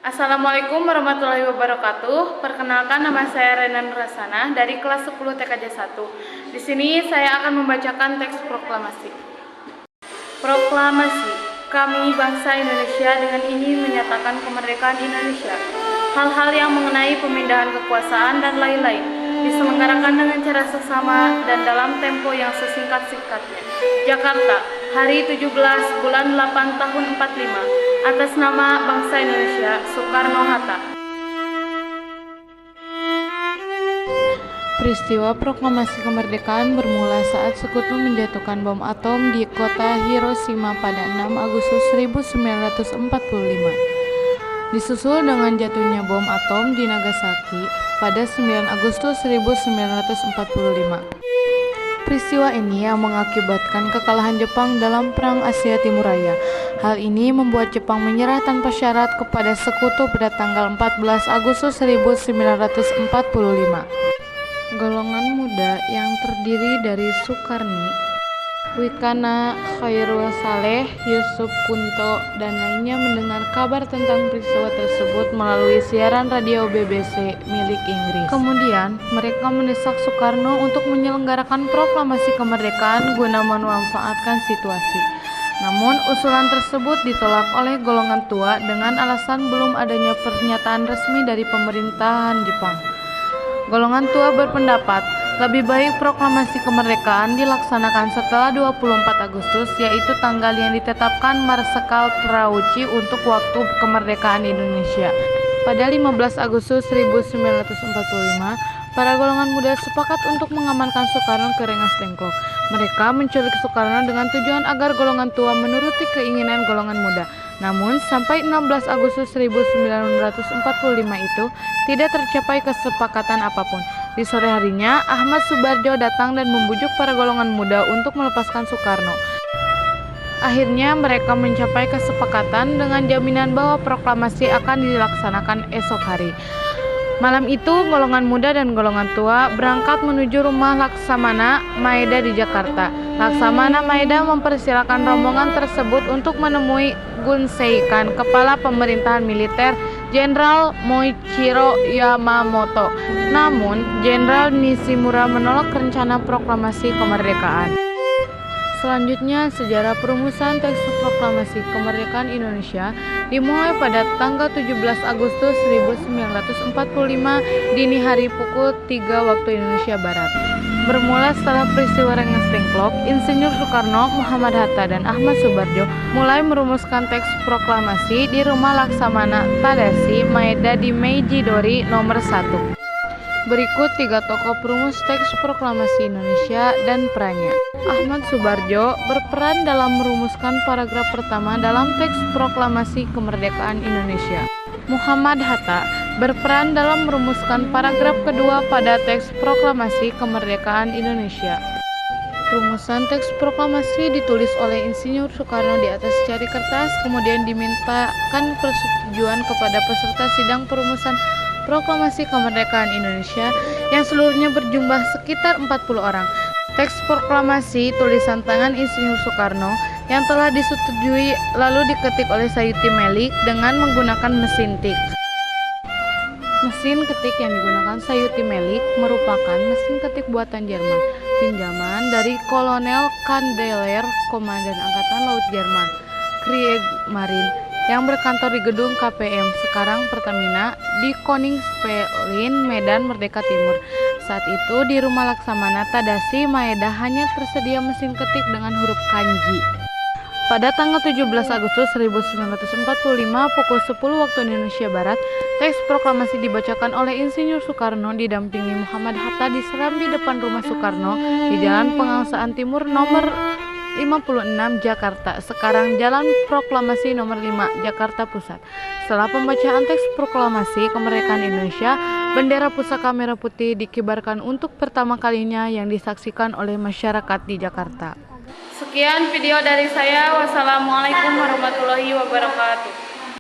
Assalamualaikum warahmatullahi wabarakatuh. Perkenalkan, nama saya Rena Nurasana dari kelas 10 TKJ 1. Di sini saya akan membacakan teks proklamasi. Proklamasi. Kami bangsa Indonesia dengan ini menyatakan kemerdekaan Indonesia. Hal-hal yang mengenai pemindahan kekuasaan dan lain-lain diselenggarakan dengan cara seksama dan dalam tempo yang sesingkat-singkatnya. Jakarta, hari 17 bulan 8 tahun 45. Atas nama bangsa Indonesia, Soekarno-Hatta. Peristiwa proklamasi kemerdekaan bermula saat Sekutu menjatuhkan bom atom di kota Hiroshima pada 6 Agustus 1945. Disusul dengan jatuhnya bom atom di Nagasaki pada 9 Agustus 1945. Peristiwa ini yang mengakibatkan kekalahan Jepang dalam Perang Asia Timur Raya. Hal ini membuat Jepang menyerah tanpa syarat kepada Sekutu pada tanggal 14 Agustus 1945. Golongan muda yang terdiri dari Sukarni, Wikana, Khairul Saleh, Yusuf Kunto, dan lainnya mendengar kabar tentang peristiwa tersebut melalui siaran radio BBC milik Inggris. Kemudian, mereka mendesak Soekarno untuk menyelenggarakan proklamasi kemerdekaan guna memanfaatkan situasi. Namun, usulan tersebut ditolak oleh golongan tua dengan alasan belum adanya pernyataan resmi dari pemerintahan Jepang. Golongan tua berpendapat, lebih baik proklamasi kemerdekaan dilaksanakan setelah 24 Agustus, yaitu tanggal yang ditetapkan Marsekal Terauchi untuk waktu kemerdekaan Indonesia. Pada 15 Agustus 1945, para golongan muda sepakat untuk mengamankan Soekarno ke Rengas Dengklok. Mereka menculik Soekarno dengan tujuan agar golongan tua menuruti keinginan golongan muda. Namun, sampai 16 Agustus 1945 itu tidak tercapai kesepakatan apapun. Di sore harinya, Ahmad Subarjo datang dan membujuk para golongan muda untuk melepaskan Soekarno. Akhirnya, mereka mencapai kesepakatan dengan jaminan bahwa proklamasi akan dilaksanakan esok hari. Malam itu, golongan muda dan golongan tua berangkat menuju rumah Laksamana Maeda di Jakarta. Laksamana Maeda mempersilahkan rombongan tersebut untuk menemui Gun Seikan, kepala pemerintahan militer Jenderal Moichiro Yamamoto. Namun, Jenderal Nishimura menolak rencana proklamasi kemerdekaan. Selanjutnya, sejarah perumusan teks proklamasi kemerdekaan Indonesia dimulai pada tanggal 17 Agustus 1945 dini hari pukul 3 waktu Indonesia Barat. Bermula setelah peristiwa Rengas Dengklok, Insinyur Soekarno, Muhammad Hatta, dan Ahmad Subarjo mulai merumuskan teks proklamasi di rumah Laksamana Tadashi Maeda di Meiji Dori nomor 1. Berikut 3 tokoh perumus teks proklamasi Indonesia dan perannya. Ahmad Subarjo berperan dalam merumuskan paragraf pertama dalam teks proklamasi kemerdekaan Indonesia. Muhammad Hatta berperan dalam merumuskan paragraf kedua pada teks proklamasi kemerdekaan Indonesia. Rumusan teks proklamasi ditulis oleh Insinyur Soekarno di atas secari kertas, kemudian dimintakan persetujuan kepada peserta sidang perumusan proklamasi kemerdekaan Indonesia yang seluruhnya berjumlah sekitar 40 orang. Teks proklamasi tulisan tangan Insinyur Soekarno yang telah disetujui lalu diketik oleh Sayuti Melik dengan menggunakan mesin tik. Mesin ketik yang digunakan Sayuti Melik merupakan mesin ketik buatan Jerman, pinjaman dari Kolonel Kandeler, Komandan Angkatan Laut Jerman, Kriegsmarine, yang berkantor di gedung KPM, sekarang Pertamina, di Koningspellin, Medan Merdeka Timur. Saat itu di rumah Laksamana Tadashi Maeda hanya tersedia mesin ketik dengan huruf kanji. Pada tanggal 17 Agustus 1945 pukul 10 waktu Indonesia Barat, teks proklamasi dibacakan oleh Insinyur Soekarno didampingi Muhammad Hatta di serambi depan rumah Soekarno di Jalan Pengangsaan Timur nomor 56 Jakarta, sekarang Jalan Proklamasi nomor 5 Jakarta Pusat. Setelah pembacaan teks proklamasi kemerdekaan Indonesia, bendera pusaka merah putih dikibarkan untuk pertama kalinya yang disaksikan oleh masyarakat di Jakarta. Sekian video dari saya. Wassalamualaikum warahmatullahi wabarakatuh.